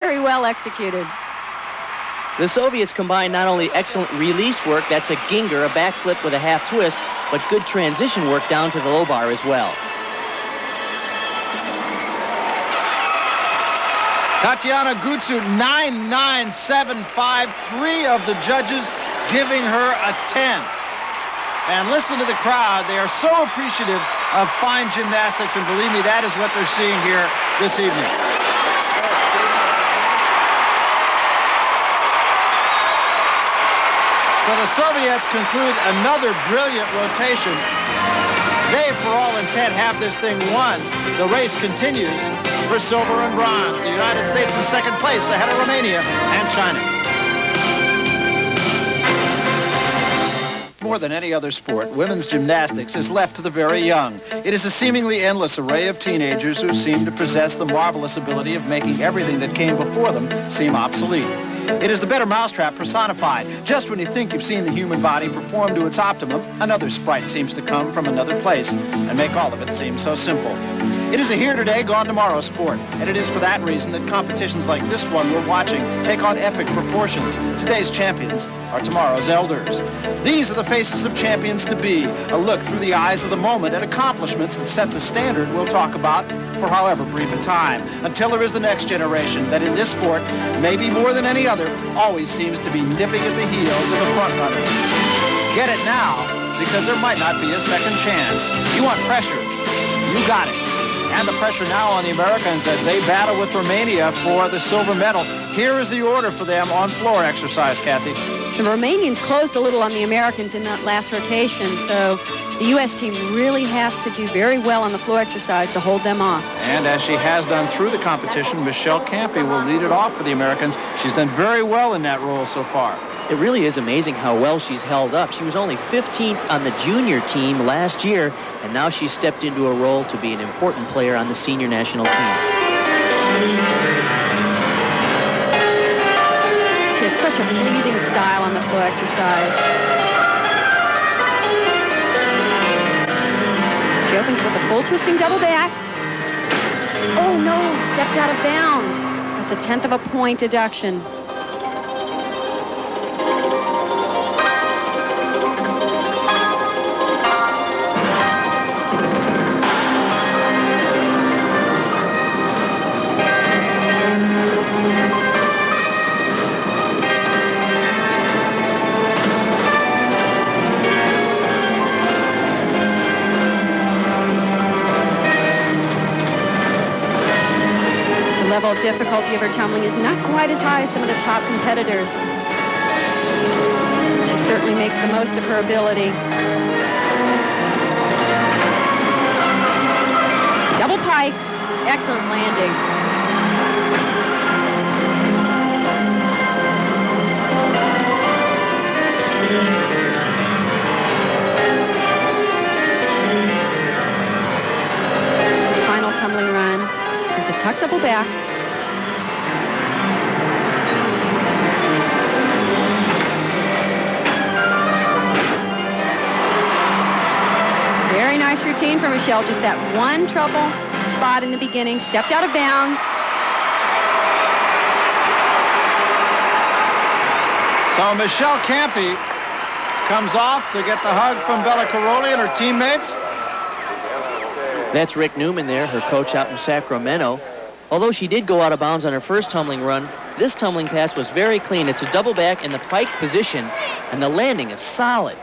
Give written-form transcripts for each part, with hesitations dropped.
Very well executed. The Soviets combined not only excellent release work, that's a ginger, a backflip with a half twist, but good transition work down to the low bar as well. Tatiana Gutsu, 9.9753. 3 of the judges giving her a 10. And listen to the crowd. They are so appreciative of fine gymnastics, and believe me, that is what they're seeing here this evening. So the Soviets conclude another brilliant rotation. They, for all intent, have this thing won. The race continues for silver and bronze. The United States in second place ahead of Romania and China. More than any other sport, women's gymnastics is left to the very young. It is a seemingly endless array of teenagers who seem to possess the marvelous ability of making everything that came before them seem obsolete. It is the better mousetrap personified. Just when you think you've seen the human body perform to its optimum, another sprite seems to come from another place and make all of it seem so simple. It is a here today, gone tomorrow sport, and it is for that reason that competitions like this one we're watching take on epic proportions. Today's champions are tomorrow's elders. These are the faces of champions to be, a look through the eyes of the moment at accomplishments that set the standard we'll talk about for however brief a time, until there is the next generation that in this sport, maybe more than any other, always seems to be nipping at the heels of the front runner. Get it now, because there might not be a second chance. You want pressure? You got it. And the pressure now on the Americans as they battle with Romania for the silver medal. Here is the order for them on floor exercise, Kathy. The Romanians closed a little on the Americans in that last rotation, so the U.S. team really has to do very well on the floor exercise to hold them off. And as she has done through the competition, Michelle Campy will lead it off for the Americans. She's done very well in that role so far. It really is amazing how well she's held up. She was only 15th on the junior team last year, and now she's stepped into a role to be an important player on the senior national team. She has such a pleasing style on the floor exercise. She opens with a full twisting double back. Oh no, stepped out of bounds. That's a 1/10 of a point deduction. The level of difficulty of her tumbling is not quite as high as some of the top competitors. She certainly makes the most of her ability. Double pike, excellent landing. Final tumbling run is a tuck double back. Very nice routine for Michelle. Just that one trouble spot in the beginning. Stepped out of bounds. So Michelle Campy comes off to get the hug from Bella Caroli and her teammates. That's Rick Newman there, her coach out in Sacramento. Although she did go out of bounds on her first tumbling run, this tumbling pass was very clean. It's a double back in the pike position, and the landing is solid.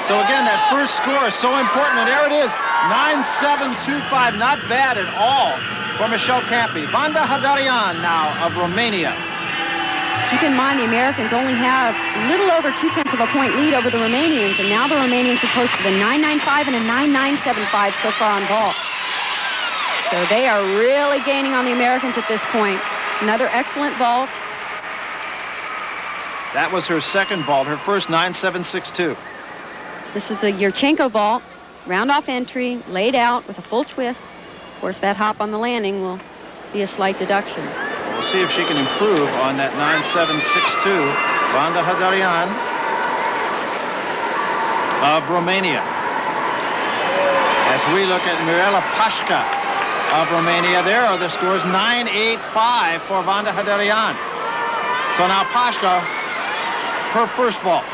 So again, that first score is so important, and there it is, 9.725, not bad at all for Michelle Campy. Vanda Hadarian now of Romania. Keep in mind, the Americans only have a little over 2/10 of a point lead over the Romanians, and now the Romanians have posted a 9.95 and a 9.975 so far on vault. So they are really gaining on the Americans at this point. Another excellent vault. That was her second vault, her first 9.762. This is a Yurchenko vault, round-off entry, laid out with a full twist. Of course, that hop on the landing will be a slight deduction. So we'll see if she can improve on that 9.762. Vanda Hadarian of Romania. As we look at Mirela Pașca of Romania. There are the scores 9-8-5 for Vanda Hadarian. So now Pașca, her first ball.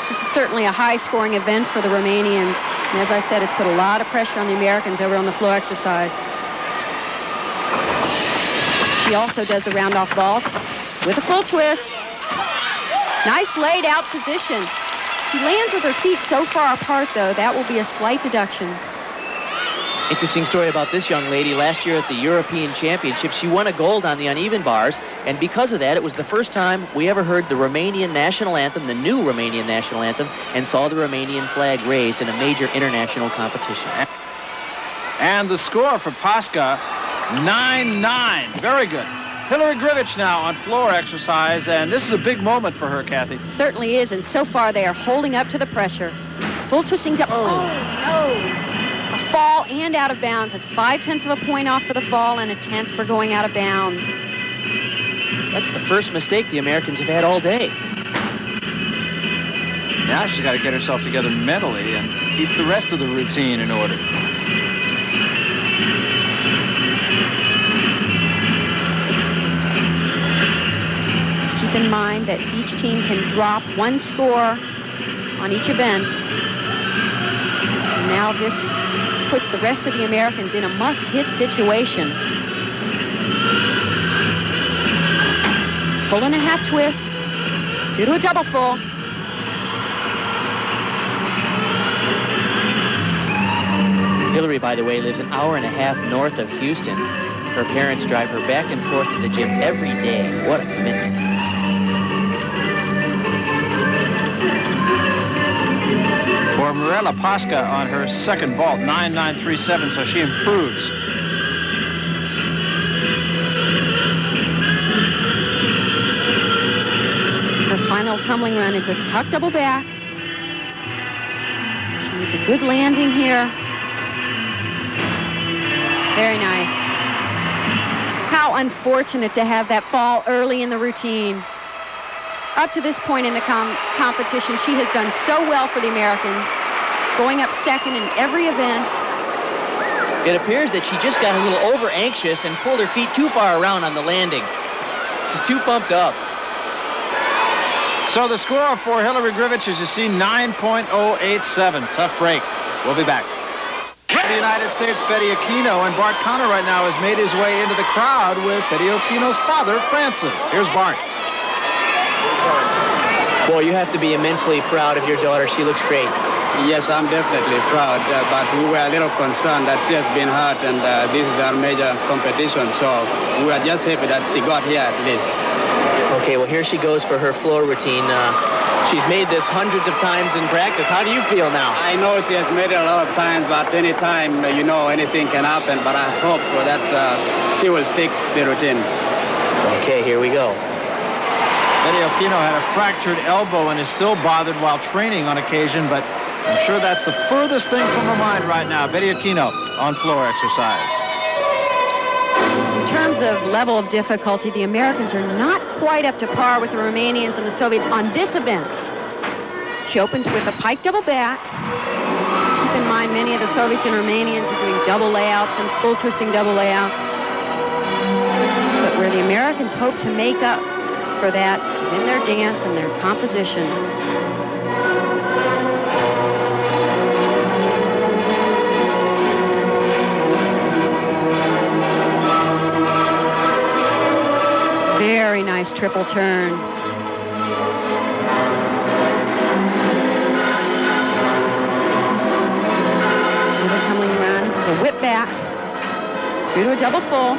This is certainly a high-scoring event for the Romanians. And as I said, it's put a lot of pressure on the Americans over on the floor exercise. She also does the round-off vault with a full twist. Nice laid-out position. She lands with her feet so far apart, though, that will be a slight deduction. Interesting story about this young lady. Last year at the European Championships, she won a gold on the uneven bars, and because of that, it was the first time we ever heard the Romanian national anthem, the new Romanian national anthem, and saw the Romanian flag raised in a major international competition. And the score for Pașca, 9-9. Very good. Hillary Grivich now on floor exercise, and this is a big moment for her, Kathy. Certainly is, and so far they are holding up to the pressure. Full twisting double. Oh, no. A fall and out of bounds. That's 0.5 of a point off for the fall and 1/10 for going out of bounds. That's the first mistake the Americans have had all day. Now she's got to get herself together mentally and keep the rest of the routine in order. Keep in mind that each team can drop one score on each event. And now this puts the rest of the Americans in a must-hit situation. Full and a half twist. Due to a double full. Hillary, by the way, lives an hour and a half north of Houston. Her parents drive her back and forth to the gym every day. What a commitment. For Mirela Pașca on her second vault, 9-9-3-7, so she improves. Her final tumbling run is a tuck double back. She needs a good landing here. Very nice. How unfortunate to have that fall early in the routine. Up to this point in the competition, she has done so well for the Americans, going up second in every event. It appears that she just got a little over-anxious and pulled her feet too far around on the landing. She's too pumped up. So the score for Hillary Grivich, as you see, 9.087. Tough break. We'll be back. The United States, Betty Aquino, and Bart Connor right now has made his way into the crowd with Betty Aquino's father, Francis. Here's Bart. Boy, you have to be immensely proud of your daughter. She looks great. Yes, I'm definitely proud, but we were a little concerned that she has been hurt, and this is our major competition, so we are just happy that she got here at least. Okay, well, here she goes for her floor routine. She's made this hundreds of times in practice. How do you feel now? I know she has made it a lot of times, but any time, you know, anything can happen, but I hope that she will stick the routine. Okay, here we go. Betty Aquino had a fractured elbow and is still bothered while training on occasion, but I'm sure that's the furthest thing from her mind right now. Betty Aquino on floor exercise. In terms of level of difficulty, the Americans are not quite up to par with the Romanians and the Soviets on this event. She opens with a pike double back. Keep in mind, many of the Soviets and Romanians are doing double layouts and full twisting double layouts. But where the Americans hope to make up for that is in their dance and their composition. Very nice triple turn. Little tumbling run is a whip back through to a double full.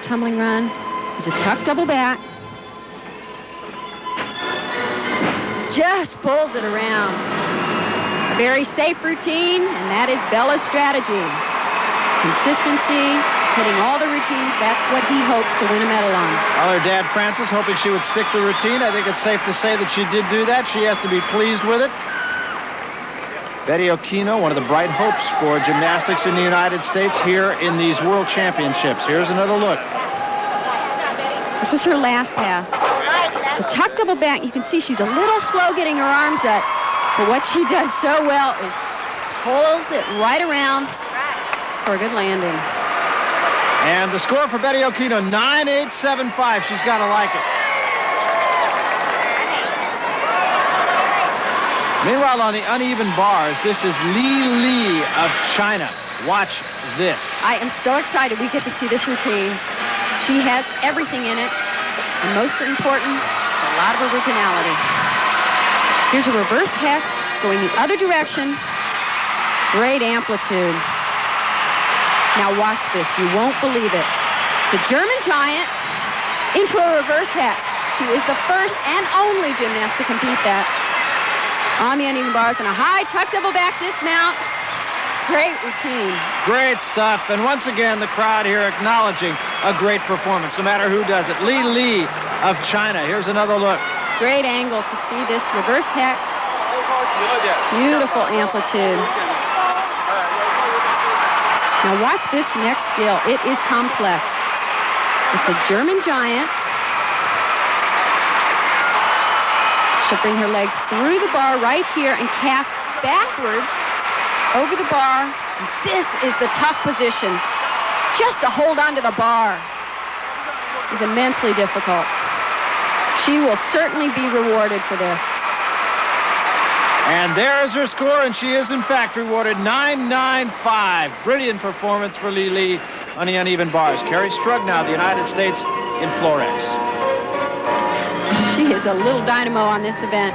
Tumbling run is a tuck double back. Just pulls it around. A very safe routine, and that is Bella's strategy. Consistency, hitting all the routines, that's what he hopes to win a medal on. Well, her dad, Francis, hoping she would stick to the routine. I think it's safe to say that she did do that. She has to be pleased with it. Betty Okino, one of the bright hopes for gymnastics in the United States here in these World Championships. Here's another look. This was her last pass. It's a tuck double back. You can see she's a little slow getting her arms up, but what she does so well is pulls it right around for a good landing. And the score for Betty Okino, 9.875. She's got to like it. Meanwhile, on the uneven bars, this is Li of China. Watch this. I am so excited we get to see this routine. She has everything in it, and most important, a lot of originality. Here's a reverse hex going the other direction. Great amplitude. Now watch this. You won't believe it. It's a German giant into a reverse hex. She is the first and only gymnast to compete that. On the uneven bars and a high tuck double back dismount. Great routine. Great stuff. And once again, the crowd here acknowledging a great performance, no matter who does it. Li of China. Here's another look. Great angle to see this reverse hex. Beautiful amplitude. Now watch this next skill. It is complex. It's a German giant. She'll bring her legs through the bar right here and cast backwards over the bar. This is the tough position. Just to hold onto the bar is immensely difficult. She will certainly be rewarded for this. And there's her score, and she is in fact rewarded 9.95. Brilliant performance for Li on the uneven bars. Carrie Strug now, the United States in Florex. She is a little dynamo on this event.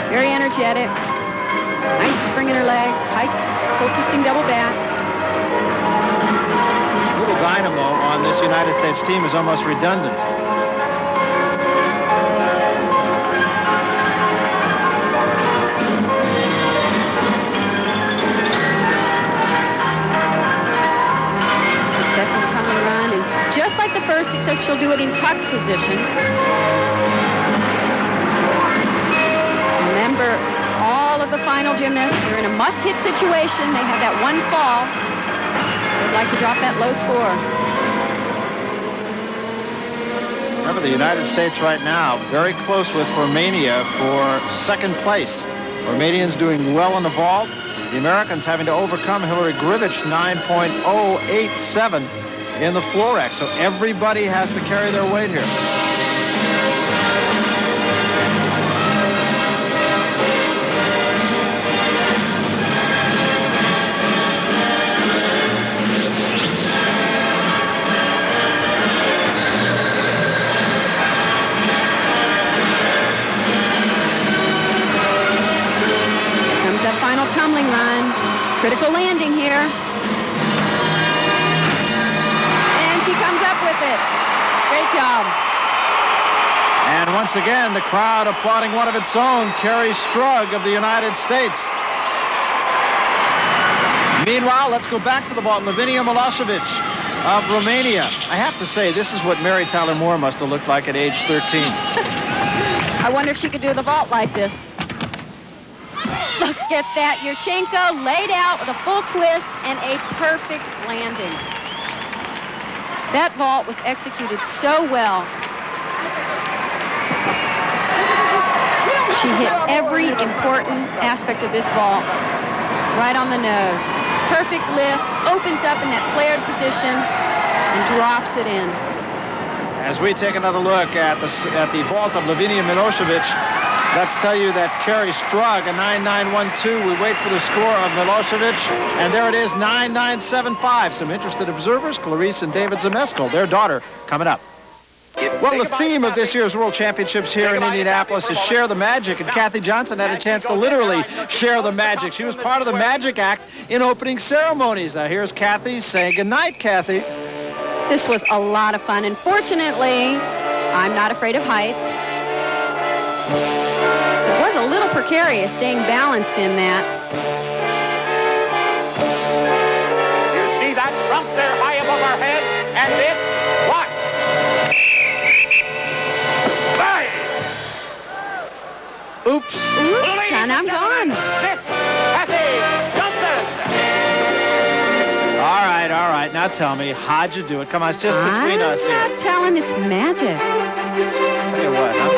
Very energetic. Nice spring in her legs. Pike, full twisting double back. Little dynamo on this United States team is almost redundant. Her second tumbling run is just like the first, except she'll do it in tucked position. Remember, all of the final gymnasts, they're in a must-hit situation. They have that one fall. They'd like to drop that low score. Remember, the United States right now very close with Romania for second place. Romanians doing well in the vault. The Americans having to overcome Hillary Grivich 9.087 in the Florex. So everybody has to carry their weight here. Tumbling run. Critical landing here. And she comes up with it. Great job. And once again, the crowd applauding one of its own, Carrie Strug of the United States. Meanwhile, let's go back to the vault. Lavinia Milosevic of Romania. I have to say, this is what Mary Tyler Moore must have looked like at age 13. I wonder if she could do the vault like this. Look at that. Yurchenko laid out with a full twist and a perfect landing. That vault was executed so well. She hit every important aspect of this vault right on the nose. Perfect lift, opens up in that flared position, and drops it in. As we take another look at the vault of Lavinia Milosevic, let's tell you that Carrie Strug, a 9.912. We wait for the score of Milosevic, and there it is, 9.975. Some interested observers, Clarice and David Zamesco, their daughter, coming up. Well, the theme of this year's World Championships here in Indianapolis is Share the Magic, and Kathy Johnson had a chance to literally share the magic. She was part of the Magic Act in opening ceremonies. Now, here's Kathy saying goodnight, Kathy. This was a lot of fun, and fortunately, I'm not afraid of heights. It was a little precarious staying balanced in that. You see that trump there high above our head? And this, what? Bang! Oops. Oops, and I'm gone. This, Kathy Johnson! All right. Now tell me, how'd you do it? Come on, it's just between us here. I'm not telling, it's magic. Tell you what, huh?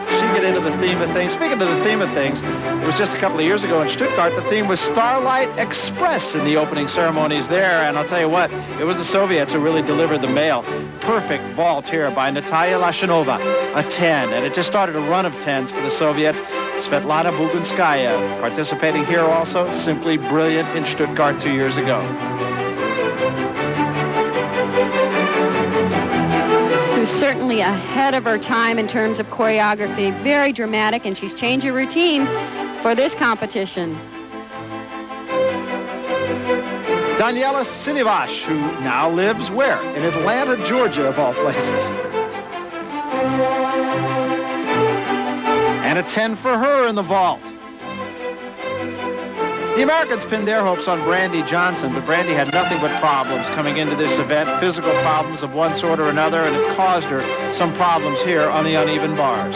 She get into the theme of things. Speaking of the theme of things, it was just a couple of years ago in Stuttgart. The theme was Starlight Express in the opening ceremonies there. And I'll tell you what, it was the Soviets who really delivered the mail. Perfect vault here by Natalia Lashanova, a 10. And it just started a run of 10s for the Soviets. Svetlana Bugunskaya participating here also. Simply brilliant in Stuttgart 2 years ago. She was certainly ahead of her time in terms of choreography. Very dramatic, and she's changed her routine for this competition. Daniela Sinivash, who now lives where? In Atlanta, Georgia, of all places. And a 10 for her in the vault. The Americans pinned their hopes on Brandy Johnson, but Brandy had nothing but problems coming into this event, physical problems of one sort or another, and it caused her some problems here on the uneven bars.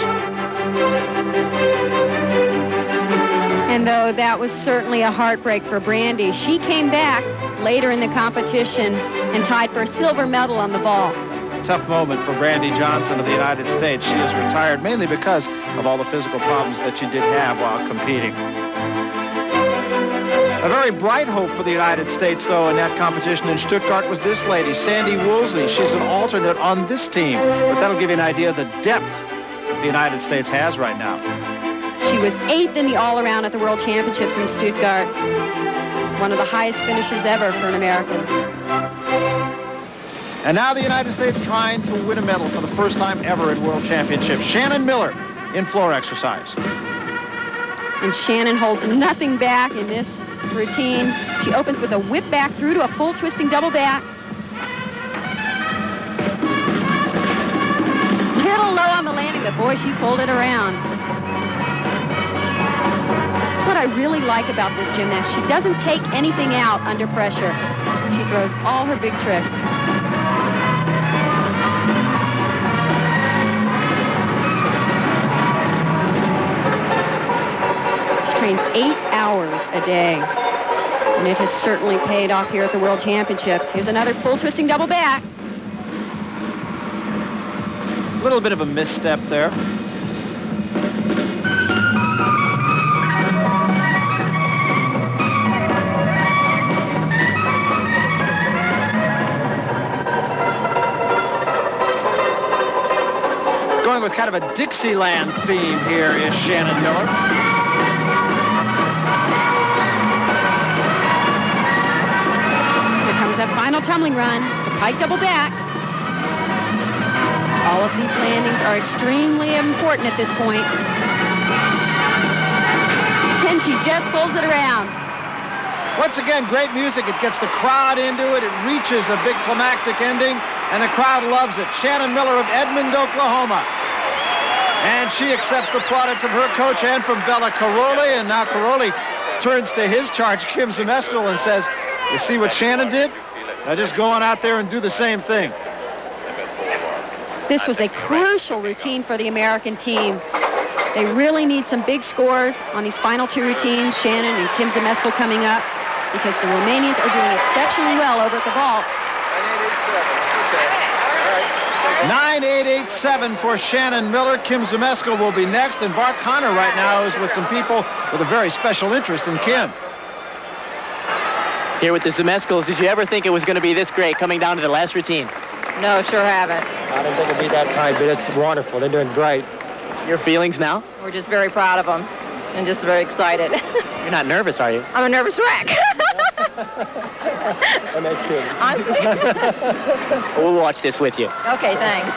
And though that was certainly a heartbreak for Brandy, she came back later in the competition and tied for a silver medal on the ball. Tough moment for Brandy Johnson of the United States. She is retired mainly because of all the physical problems that she did have while competing. A very bright hope for the United States, though, in that competition in Stuttgart was this lady, Sandy Woolsey. She's an alternate on this team, but that'll give you an idea of the depth that the United States has right now. She was 8th in the all-around at the World Championships in Stuttgart. One of the highest finishes ever for an American. And now the United States trying to win a medal for the first time ever at World Championships. Shannon Miller in floor exercise. And Shannon holds nothing back in this routine. She opens with a whip back through to a full twisting double back. Little low on the landing, but boy, she pulled it around. That's what I really like about this gymnast. She doesn't take anything out under pressure. She throws all her big tricks. Trains 8 hours a day, and it has certainly paid off here at the World Championships. Here's another full twisting double back. A little bit of a misstep there. Going with kind of a Dixieland theme here is Shannon Miller. That final tumbling run. It's a pike double back. All of these landings are extremely important at this point. And she just pulls it around. Once again, great music. It gets the crowd into it. It reaches a big climactic ending, and the crowd loves it. Shannon Miller of Edmond, Oklahoma. And she accepts the plaudits of her coach and from Bella Caroli. And now Caroli turns to his charge, Kim Zemeskel, and says, "You see what Shannon did? Now just go on out there and do the same thing." This was a crucial routine for the American team. They really need some big scores on these final two routines, Shannon and Kim Zemeskel coming up, because the Romanians are doing exceptionally well over at the vault. 9.887 for Shannon Miller. Kim Zemeskel will be next, and Bart Connor right now is with some people with a very special interest in Kim. Here with the Zemeskels, did you ever think it was going to be this great coming down to the last routine? No, sure haven't. I didn't think it'd be that high, but it's wonderful. They're doing great. Your feelings now? We're just very proud of them and just very excited. You're not nervous, are you? I'm a nervous wreck. That makes two. We'll watch this with you. Okay, thanks.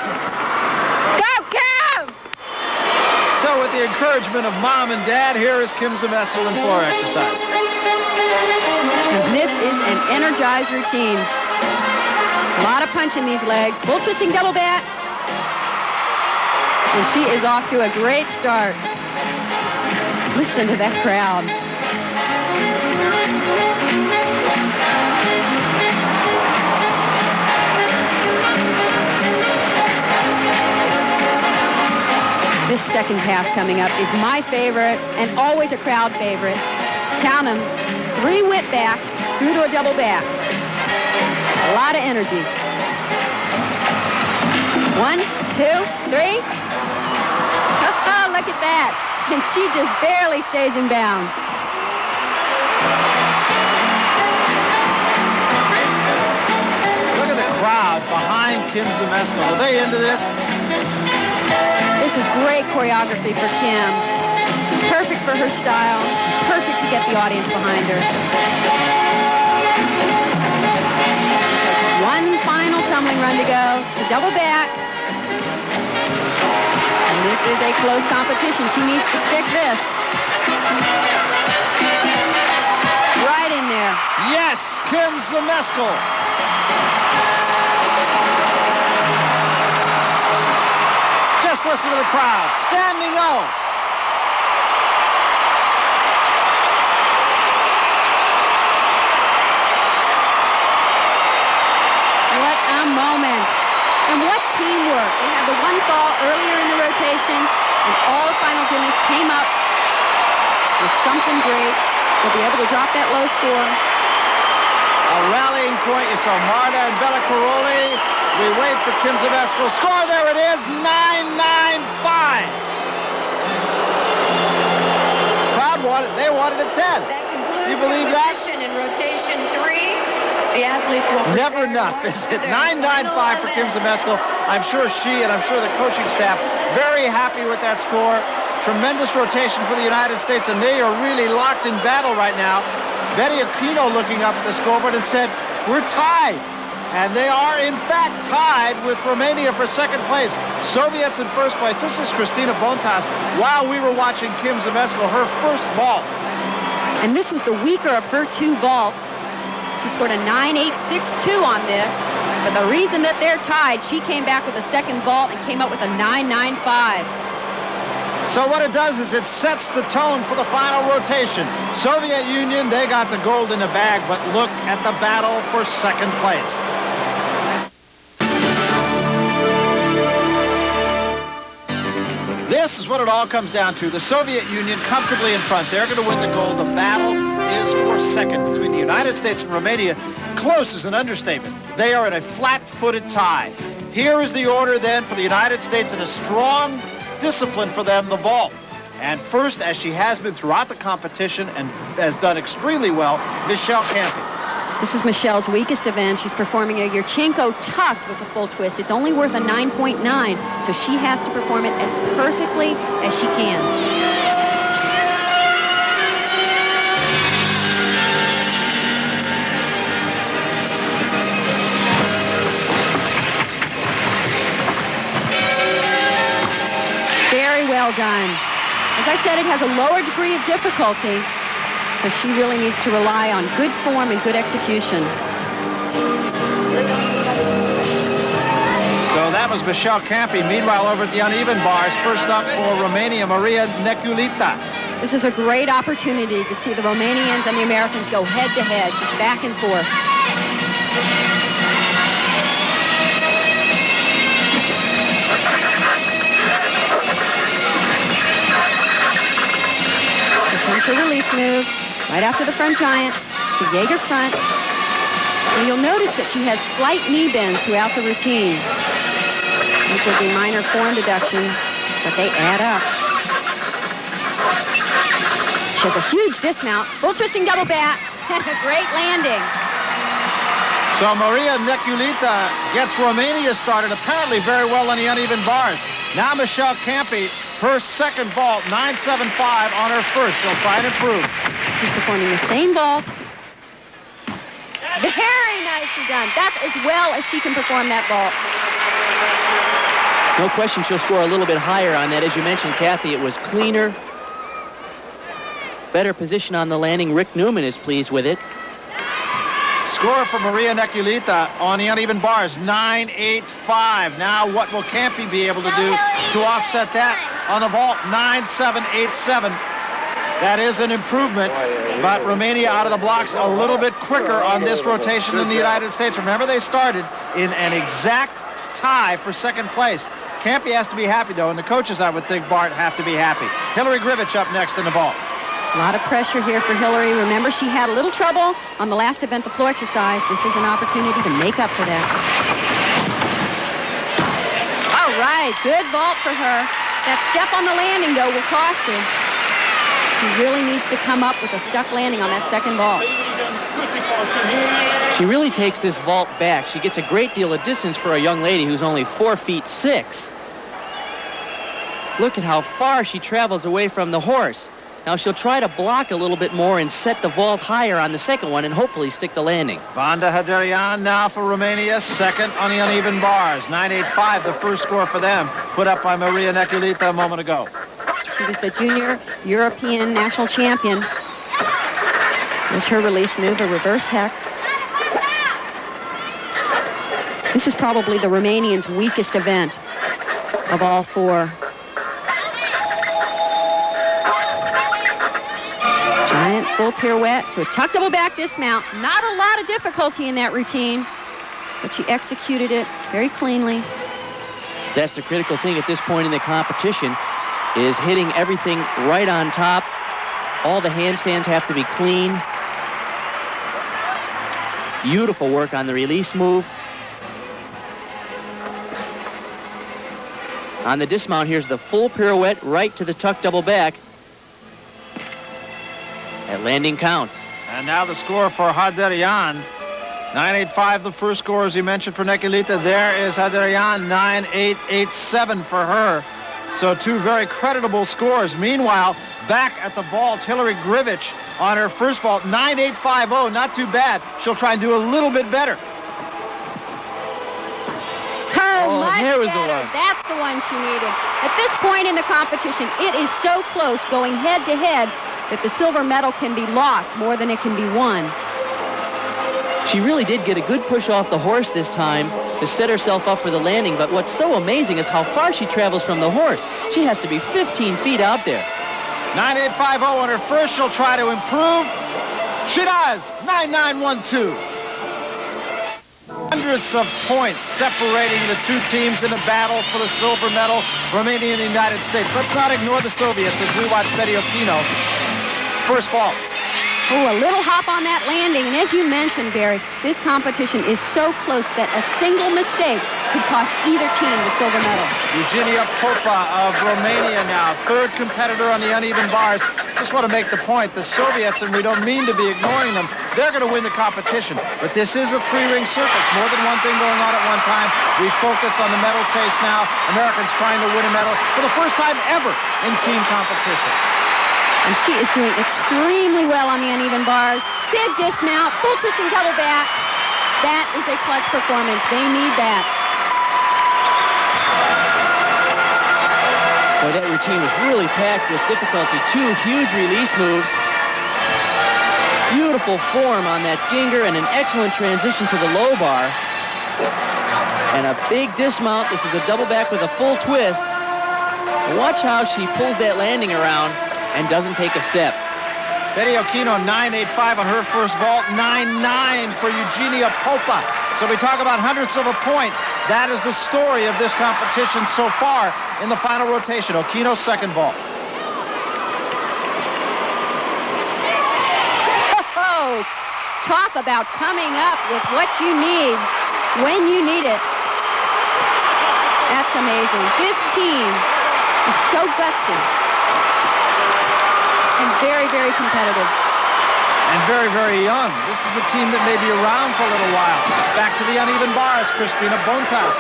Go, Kim! So with the encouragement of Mom and Dad, here is Kim Zemeskel in floor exercise. And this is an energized routine. A lot of punch in these legs. Full twisting double back. And she is off to a great start. Listen to that crowd. second pass coming up is my favorite and always a crowd favorite. Count them, 3 whip backs through to a double back. A lot of energy. 1, 2, 3. Look at that. And she just barely stays in bounds. Look at the crowd behind Kim Zmeskal. Are they into this? This is great choreography for Kim. Perfect for her style. Perfect to get the audience behind her. One final tumbling run to go. It's a double back. And this is a close competition. She needs to stick this. Right in there. Yes, Kim Zmeskal. Just listen to the crowd. Standing O. What a moment. And what teamwork. They had the one fall earlier in the rotation, and all the final gymnasts came up with something great. They'll be able to drop that low score. A rallying point. You saw Marta and Bella Caroli. We wait for Kim Zmeskal. Score, there it is, 9.95. Crowd wanted, they wanted a 10. That concludes You believe that? in rotation 3. The athletes will Never enough, is it? 9.95 for Kim Zmeskal. I'm sure she and I'm sure the coaching staff very happy with that score. Tremendous rotation for the United States, and they are really locked in battle right now. Betty Aquino looking up at the scoreboard and said, we're tied. And they are, in fact, tied with Romania for second place. Soviets in first place. This is Christina Bontas while we were watching Kim Zmeskal, her first vault. And this was the weaker of her 2 vaults. She scored a 9.862 on this. But the reason that they're tied, she came back with a second vault and came up with a 9.95. So what it does is it sets the tone for the final rotation. Soviet Union, they got the gold in the bag, but look at the battle for second place. This is what it all comes down to. The Soviet Union comfortably in front. They're going to win the gold. The battle is for second between the United States and Romania. Close is an understatement. They are in a flat-footed tie. Here is the order then for the United States, and a strong discipline for them, the vault. And first, as she has been throughout the competition and has done extremely well, Michelle Campi. This is Michelle's weakest event. She's performing a Yurchenko tuck with a full twist. It's only worth a 9.9, so she has to perform it as perfectly as she can. Very well done. As I said, it has a lower degree of difficulty, so she really needs to rely on good form and good execution. So that was Michelle Campi. Meanwhile, over at the uneven bars, first up for Romania, Maria Neculita. This is a great opportunity to see the Romanians and the Americans go head-to-head, just back and forth. Her release move, right after the front giant, the Jaeger front. And you'll notice that she has slight knee bends throughout the routine. These will be minor form deductions, but they add up. She has a huge dismount, full twisting double back, and a great landing. So Maria Neculita gets Romania started apparently very well on the uneven bars. Now Michelle Campi, her second vault, 9.75 on her first. She'll try and improve. She's performing the same vault. Very nicely done. That's as well as she can perform that vault. No question she'll score a little bit higher on that. As you mentioned, Kathy, it was cleaner. Better position on the landing. Rick Newman is pleased with it. Score for Maria Neculita on the uneven bars, 9.85. Now what will Campi be able to do to offset that on the vault? 9.787. That is an improvement, but Romania out of the blocks a little bit quicker on this rotation than the United States. Remember, they started in an exact tie for second place. Campy has to be happy, though, and the coaches, I would think, Bart, have to be happy. Hillary Grivich up next in the vault. A lot of pressure here for Hillary. Remember, she had a little trouble on the last event, the floor exercise. This is an opportunity to make up for that. All right, good vault for her. That step on the landing, though, will cost her. She really needs to come up with a stuck landing on that second vault. She really takes this vault back. She gets a great deal of distance for a young lady who's only 4'6". Look at how far she travels away from the horse. Now she'll try to block a little bit more and set the vault higher on the second one and hopefully stick the landing. Vanda Haderian now for Romania, second on the uneven bars. 9.85, the first score for them, put up by Maria Neculita a moment ago. She was the junior European national champion. There's her release move, a reverse heck. This is probably the Romanians' weakest event of all four. Giant full pirouette to a tuck double back dismount. Not a lot of difficulty in that routine, but she executed it very cleanly. That's the critical thing at this point in the competition, is hitting everything right on top. All the handstands have to be clean. Beautiful work on the release move. On the dismount, here's the full pirouette right to the tuck double back. That landing counts. And now the score for Haderian. 9.85, the first score, as you mentioned, for Neculita. There is Haderian, 9.887 for her. So two very creditable scores. Meanwhile, back at the vault, Hillary Grivich on her first vault, 9.850, not too bad. She'll try and do a little bit better. Much better. That's the one she needed. At this point in the competition, it is so close going head to head that the silver medal can be lost more than it can be won. She really did get a good push off the horse this time to set herself up for the landing, but what's so amazing is how far she travels from the horse. She has to be 15 feet out there. 9.850 on her first. She'll try to improve. She does. 9.912. Hundreds of points separating the two teams in a battle for the silver medal, Romania and the United States. Let's not ignore the Soviets as we watch Betty Okino. First vault. Oh, a little hop on that landing. And as you mentioned, Barry, this competition is so close that a single mistake could cost either team the silver medal. Eugenia Popa of Romania now, third competitor on the uneven bars. Just want to make the point, the Soviets, and we don't mean to be ignoring them, they're going to win the competition. But this is a three-ring circus, more than one thing going on at one time. We focus on the medal chase now. Americans trying to win a medal for the first time ever in team competition. And she is doing extremely well on the uneven bars. Big dismount, full twisting double back. That is a clutch performance. They need that. Boy, that routine was really packed with difficulty. Two huge release moves. Beautiful form on that Ginger and an excellent transition to the low bar. And a big dismount. This is a double back with a full twist. Watch how she pulls that landing around and doesn't take a step. Betty Okino, 9.85 on her first vault, 9.9 for Eugenia Popa. So we talk about hundredths of a point. That is the story of this competition so far in the final rotation. Okino's second vault. Oh, talk about coming up with what you need when you need it. That's amazing. This team is so gutsy. And very, very competitive. And very, very young. This is a team that may be around for a little while. Back to the uneven bars, Cristina Bontas.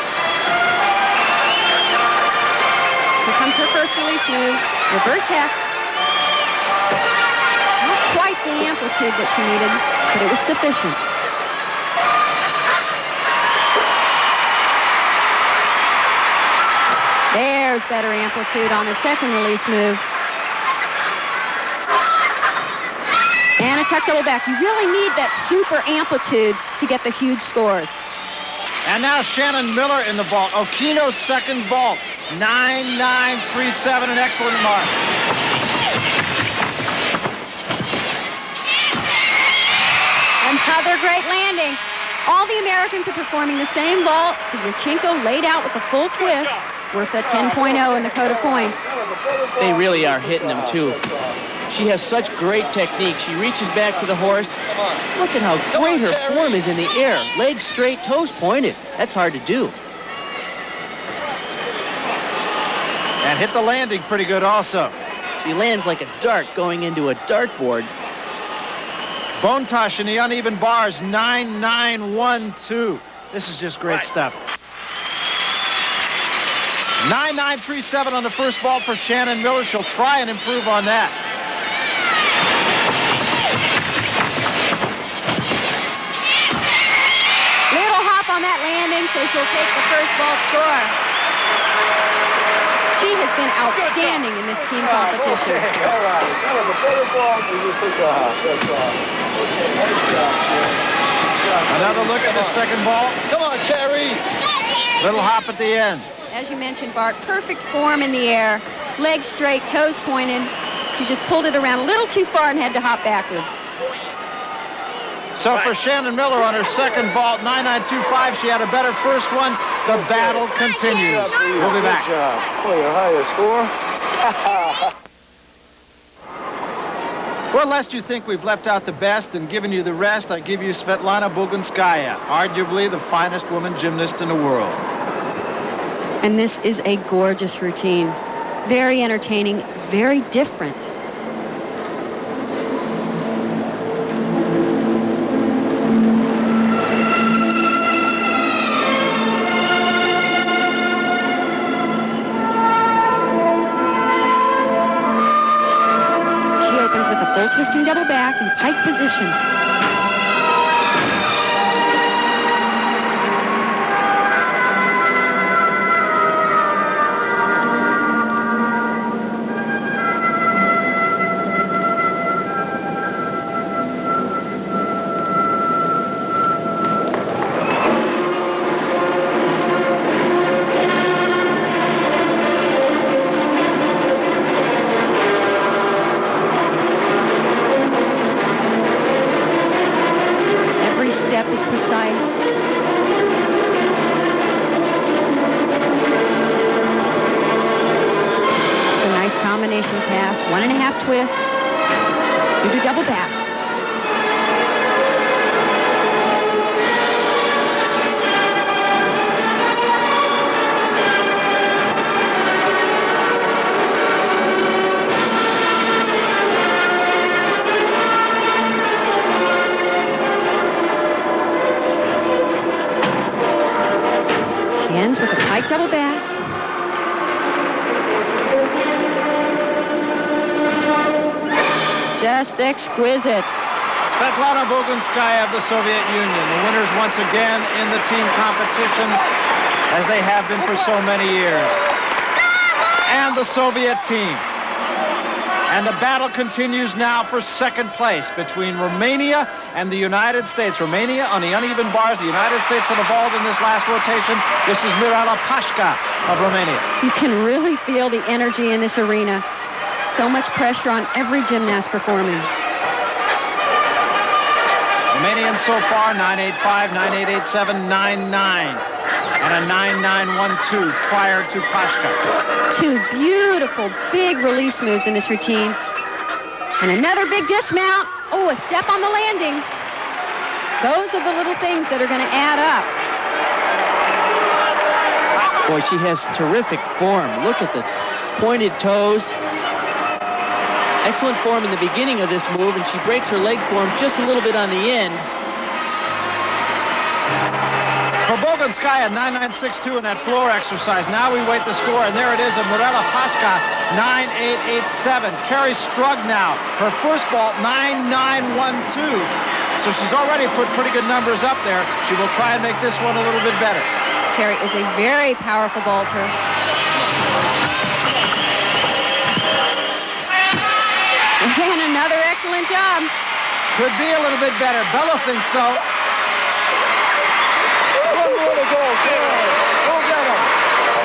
Here comes her first release move. Reverse heck. Not quite the amplitude that she needed, but it was sufficient. There's better amplitude on her second release move. And a tuck double back. You really need that super amplitude to get the huge scores. And now Shannon Miller in the vault. Okino's second vault. 9.937, an excellent mark. Another great landing. All the Americans are performing the same vault. So Yurchenko laid out with a full twist to worth a 10.0 in the code of points. They really are hitting them, too. She has such great technique. She reaches back to the horse. Look at how great her form is in the air. Legs straight, toes pointed. That's hard to do. And hit the landing pretty good also. She lands like a dart going into a dartboard. Bontosh in the uneven bars, 9.912. This is just great stuff. 9.937 on the first vault for Shannon Miller. She'll try and improve on that. Little hop on that landing, so she'll take the first vault score. She has been outstanding in this team competition. Okay, all right. That was a better ball. You just took the hop. That's all. Okay, nice job, Sharon. Another look at the second ball. Come on, Carrie. Little hop at the end. As you mentioned, Bart, perfect form in the air. Legs straight, toes pointed. She just pulled it around a little too far and had to hop backwards. So for Shannon Miller on her second vault, 9.925, she had a better first one. The battle continues. We'll be back. Good job. Oh, your highest score. Well, lest you think we've left out the best and given you the rest, I give you Svetlana Buganskaya, arguably the finest woman gymnast in the world. And this is a gorgeous routine. Very entertaining, very different. She opens with a full twisting double back in pike position. Is precise. It's a nice combination pass. 1.5 twist. Do the double back. Ends with a pike double back. Just exquisite. Svetlana Buganskaya of the Soviet Union, the winners once again in the team competition, as they have been for so many years. And the Soviet team. And the battle continues now for second place between Romania and the United States. Romania on the uneven bars. The United States that evolved in this last rotation. This is Mirela Pașca of Romania. You can really feel the energy in this arena. So much pressure on every gymnast performing. Romanians so far, 9.85, 9.887, 9.9. And a 9.912 prior to Pașca. Two beautiful big release moves in this routine. And another big dismount. Oh, a step on the landing. Those are the little things that are going to add up. Boy, she has terrific form. Look at the pointed toes. Excellent form in the beginning of this move, and she breaks her leg form just a little bit on the end. For Buganskaya, 9.962 in that floor exercise. Now we wait the score, and there it is of Mirela Pașca, 9.887. Carrie Strug now, her first vault, 9.912. So she's already put pretty good numbers up there. She will try and make this one a little bit better. Carrie is a very powerful vaulter. And another excellent job. Could be a little bit better. Bella thinks so. One more to go. Go get him.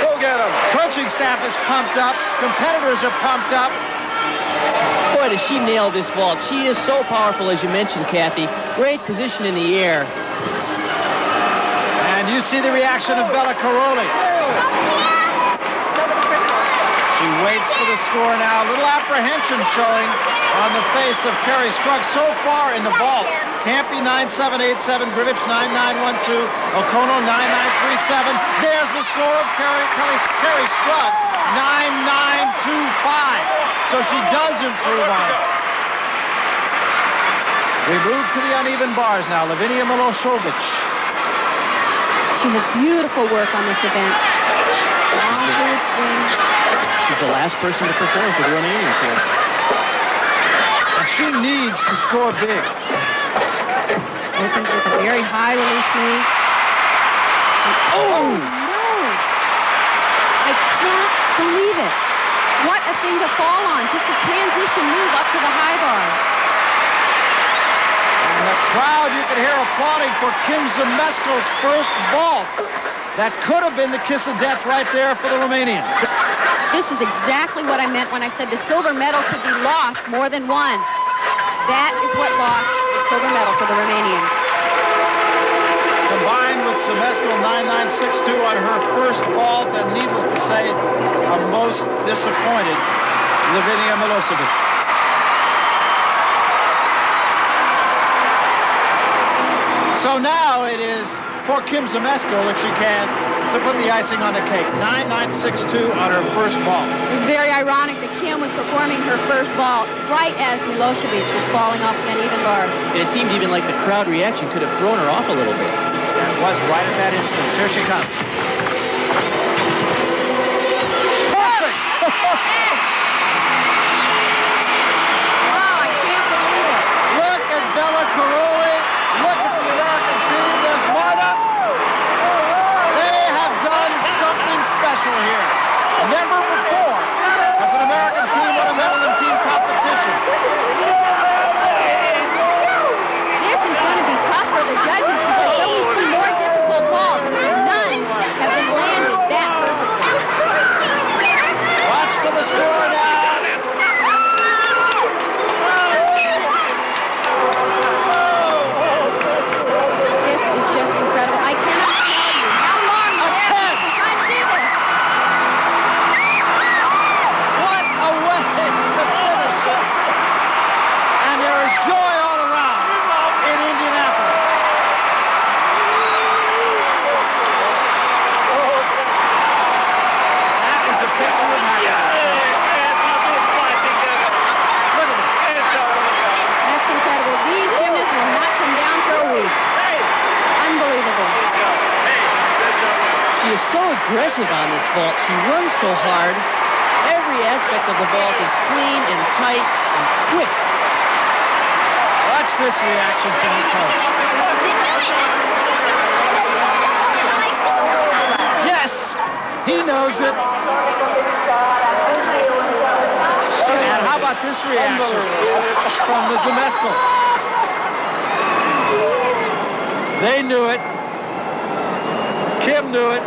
Go get him. Coaching staff is pumped up. Competitors are pumped up. Boy, does she nail this vault. She is so powerful, as you mentioned, Kathy. Great position in the air. And you see the reaction of Bella Caroli. She waits for the score now. A little apprehension showing on the face of Carrie Strug so far in the vault. Campy 9787, Grivich 9912, Okono 9937. There's the score of Carrie Strug, 9925. So she does improve on it. We move to the uneven bars now. Lavinia Milosevic. She has beautiful work on this event. Long, fluid swing. She's the last person to perform for the Romanians here. And she needs to score big. Opens with a very high release move. Oh, no. I can't believe it. What a thing to fall on. Just a transition move up to the high bar. And the crowd, you can hear applauding for Kim Zmeskel's first vault. That could have been the kiss of death right there for the Romanians. This is exactly what I meant when I said the silver medal could be lost more than one. That is what lost the silver medal for the Romanians. Combined with Zmeskel 9962 on her first vault, and needless to say, a most disappointed Lavinia Milosevic. So now it is for Kim Zmeskel, if she can, to put the icing on the cake. 9962 on her first vault. It was very ironic that Kim was performing her first vault right as Milosevic was falling off the uneven bars. And it seemed even like the crowd reaction could have thrown her off a little bit. And it was right at that instance. Here she comes. Perfect! Oh, I can't believe it. Look at Bella Caroli. Look at the American team. There's Marta. They have done something special here. Never before has an American team won a medal in team competition. This is going to be tough for the judges because though we've seen more difficult vaults, none have been landed that perfectly. Watch for the score now. This is just incredible. I cannot tell you how long the Americans have been trying to do this. What a way to finish it. And there is joy all around in Indianapolis. That is a picture of happiness, folks. Look at this. That's incredible. These gymnasts will not come down for a week. Unbelievable. She is so aggressive on this vault. She runs so hard. Every aspect of the vault is clean and tight and quick. Watch this reaction from the coach. Yes, he knows it. And how about this reaction from the Zmeskels? They knew it. Kim knew it.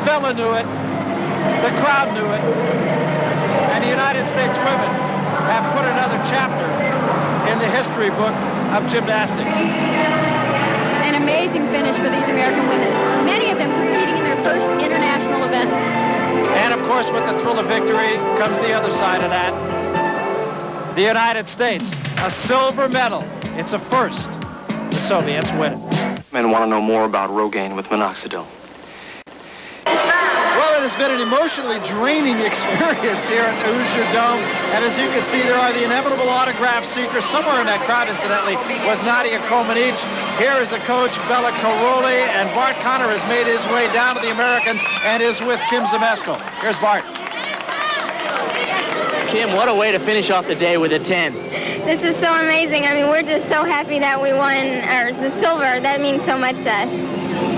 Fella knew it. The crowd knew it. And the United States women have put another chapter in the history book of gymnastics. An amazing finish for these American women. Many of them competing in their first international event. And of course, with the thrill of victory comes the other side of that. The United States, a silver medal. It's a first. The Soviets win. Men want to know more about Rogaine with minoxidil. Well, it has been an emotionally draining experience here at the Hoosier Dome. And as you can see, there are the inevitable autograph seekers. Somewhere in that crowd, incidentally, was Nadia Comaneci. Here is the coach, Bella Caroli, and Bart Connor has made his way down to the Americans and is with Kim Zmeskel. Here's Bart. Kim, what a way to finish off the day with a 10. This is so amazing. I mean, we're just so happy that we won the silver. That means so much to us.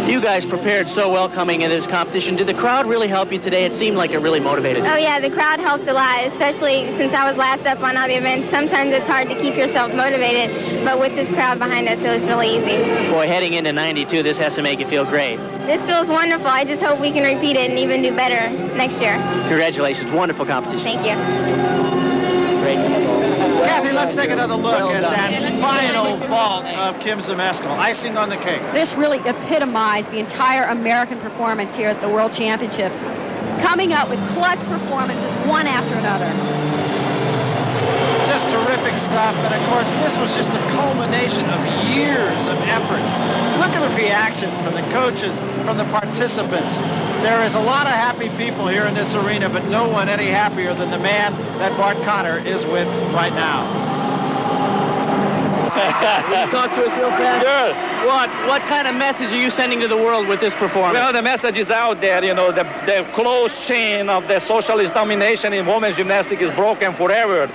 You guys prepared so well coming into this competition. Did the crowd really help you today? It seemed like it really motivated you. Oh, yeah, the crowd helped a lot, especially since I was last up on all the events. Sometimes it's hard to keep yourself motivated, but with this crowd behind us, it was really easy. Boy, heading into 92, this has to make you feel great. This feels wonderful. I just hope we can repeat it and even do better next year. Congratulations. Wonderful competition. Thank you. Great. Kathy, let's take another look at that final vault of Kim Zmeskel. Icing on the cake. This really epitomized the entire American performance here at the World Championships. coming up with clutch performances one after another. Just terrific stuff, and of course this was just the culmination of years of effort. Look at the reaction from the coaches, from the participants. There is a lot of happy people here in this arena, but no one any happier than the man that Bart Connor is with right now. Will you talk to us real fast? Sure. What kind of message are you sending to the world with this performance? Well, the message is out there. You know, the closed chain of the socialist domination in women's gymnastics is broken forever.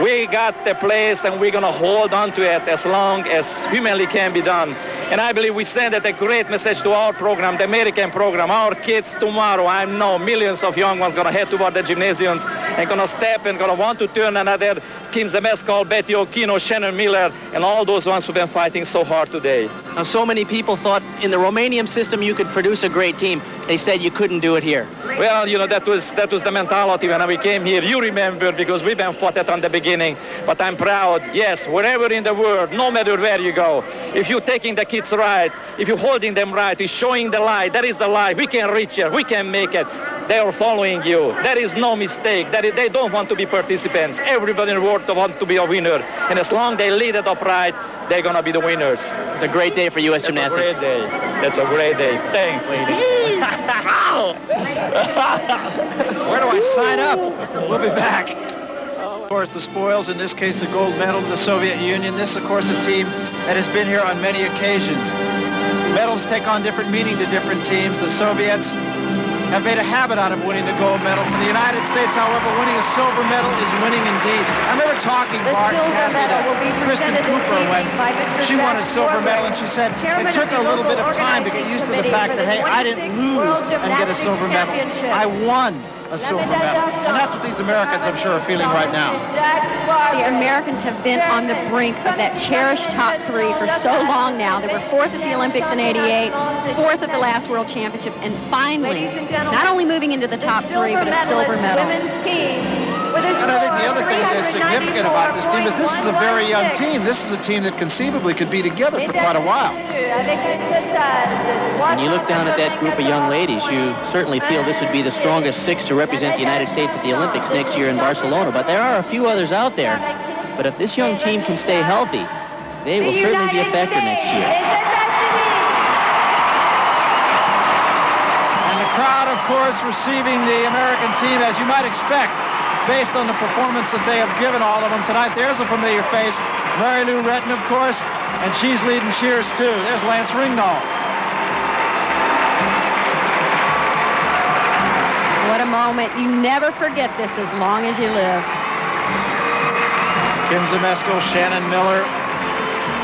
We got the place, and we're going to hold on to it as long as humanly can be done. And I believe we send a great message to our program, the American program. Our kids tomorrow, I know millions of young ones going to head toward the gymnasiums and going to step and going to want to turn another Kim Zemeskal, Betty Okino, Shannon Miller, and all those ones who've been fighting so hard today. Now, so many people thought in the Romanian system you could produce a great team. They said you couldn't do it here. Well, you know, that was the mentality when we came here. You remember, because we've been fought at on the beginning. But I'm proud, yes, wherever in the world, no matter where you go, if you're taking the kids right, if you're holding them right, you're showing the light, that is the light. We can reach it, we can make it. They are following you. There is no mistake. They don't want to be participants. Everybody in the world wants to be a winner. And as long as they lead it up right, they're going to be the winners. It's a great day for U.S. Gymnastics. That's a great day. That's a great day. Thanks. Where do I sign up? We'll be back. Of course, the spoils, in this case, the gold medal to the Soviet Union. This, of course, a team that has been here on many occasions. Medals take on different meaning to different teams. The Soviets have made a habit out of winning the gold medal. For the United States, however, winning a silver medal is winning indeed. I remember talking, Bart, to Kristen Cooper when she won a silver medal, and she said it took her a little bit of time to get used to the fact that, hey, I didn't lose and get a silver medal. I won a silver medal. And that's what these Americans, I'm sure, are feeling right now. The Americans have been on the brink of that cherished top three for so long now. They were fourth at the Olympics in '88, fourth at the last World Championships, and finally, not only moving into the top three, but a silver medal. And I think the other thing that is significant about this team is this is a very young team. This is a team that conceivably could be together for quite a while. When you look down at that group of young ladies, you certainly feel this would be the strongest six to represent the United States at the Olympics next year in Barcelona. But there are a few others out there. But if this young team can stay healthy, they will certainly be a factor next year. And the crowd, of course, receiving the American team, as you might expect, based on the performance that they have given all of them tonight. There's a familiar face, Mary Lou Retton, of course, and she's leading cheers too. There's Lance Ringnahl. What a moment. You never forget this as long as you live. Kim Zemeskal, Shannon Miller.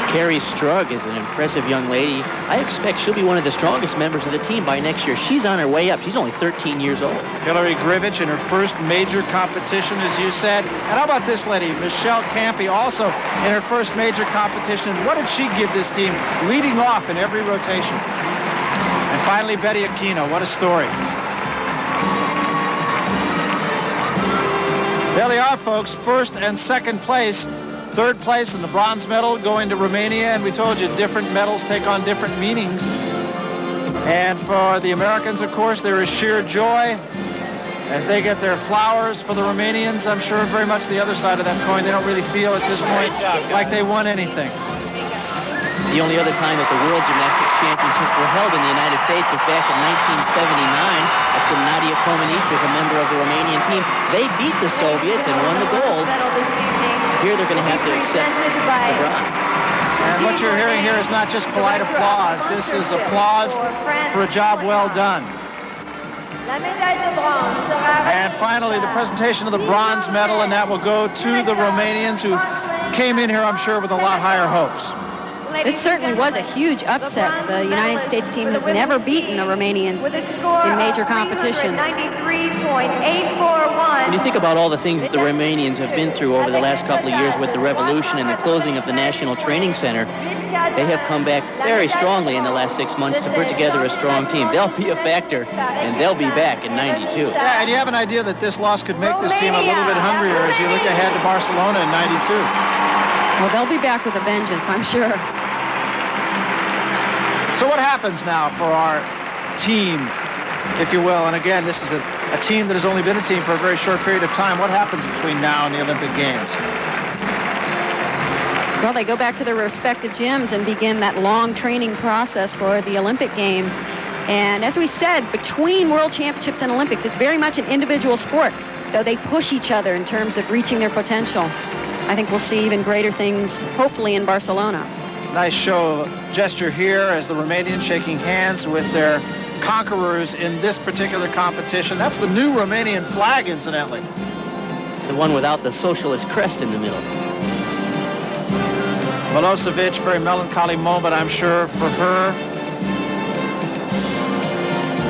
Carrie Strug is an impressive young lady. I expect she'll be one of the strongest members of the team by next year. She's on her way up. She's only 13 years old. Hillary Grivich in her first major competition, as you said. And how about this lady, Michelle Campy, also in her first major competition. What did she give this team, leading off in every rotation? And finally, Betty Okino. What a story. There they are, folks. First and second place. Third place in the bronze medal going to Romania, and we told you different medals take on different meanings. And for the Americans, of course, there is sheer joy as they get their flowers. For the Romanians, I'm sure very much the other side of that coin. They don't really feel at this point like they won anything. The only other time that the World Gymnastics Championships were held in the United States was back in 1979. That's when Nadia Comaneci was a member of the Romanian team. They beat the Soviets and won the gold. Here they're going to have to accept the bronze. And what you're hearing here is not just polite applause. This is applause for a job well done. And finally, the presentation of the bronze medal, and that will go to the Romanians, who came in here, I'm sure, with a lot higher hopes. This certainly was a huge upset. The United States team has never beaten the Romanians in major competition. When you think about all the things that the Romanians have been through over the last couple of years with the revolution and the closing of the National Training Center, they have come back very strongly in the last 6 months to put together a strong team. They'll be a factor, and they'll be back in '92. Yeah, and you have an idea that this loss could make this team a little bit hungrier as you look ahead to Barcelona in '92. Well, they'll be back with a vengeance, I'm sure. So what happens now for our team, if you will? And again, this is a a team that has only been a team for a very short period of time. What happens between now and the Olympic Games? Well, they go back to their respective gyms and begin that long training process for the Olympic Games. And as we said, between World Championships and Olympics, it's very much an individual sport, though they push each other in terms of reaching their potential. I think we'll see even greater things, hopefully, in Barcelona. Nice show gesture here as the Romanians shaking hands with their conquerors in this particular competition. That's the new Romanian flag, incidentally. The one without the socialist crest in the middle. Milosevic, very melancholy moment, I'm sure, for her.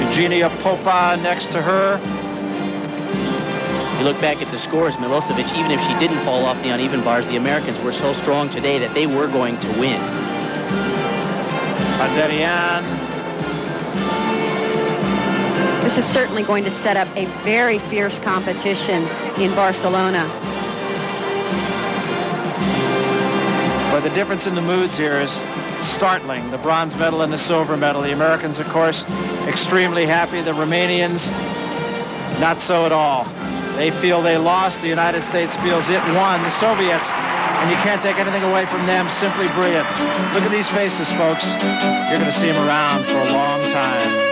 Eugenia Popa next to her. You look back at the scores, Milosevic, even if she didn't fall off the uneven bars, the Americans were so strong today that they were going to win. Aderian. This is certainly going to set up a very fierce competition in Barcelona. But the difference in the moods here is startling. The bronze medal and the silver medal. The Americans, of course, extremely happy. The Romanians, not so at all. They feel they lost. The United States feels it won. The Soviets, and you can't take anything away from them, simply brilliant. Look at these faces, folks. You're going to see them around for a long time.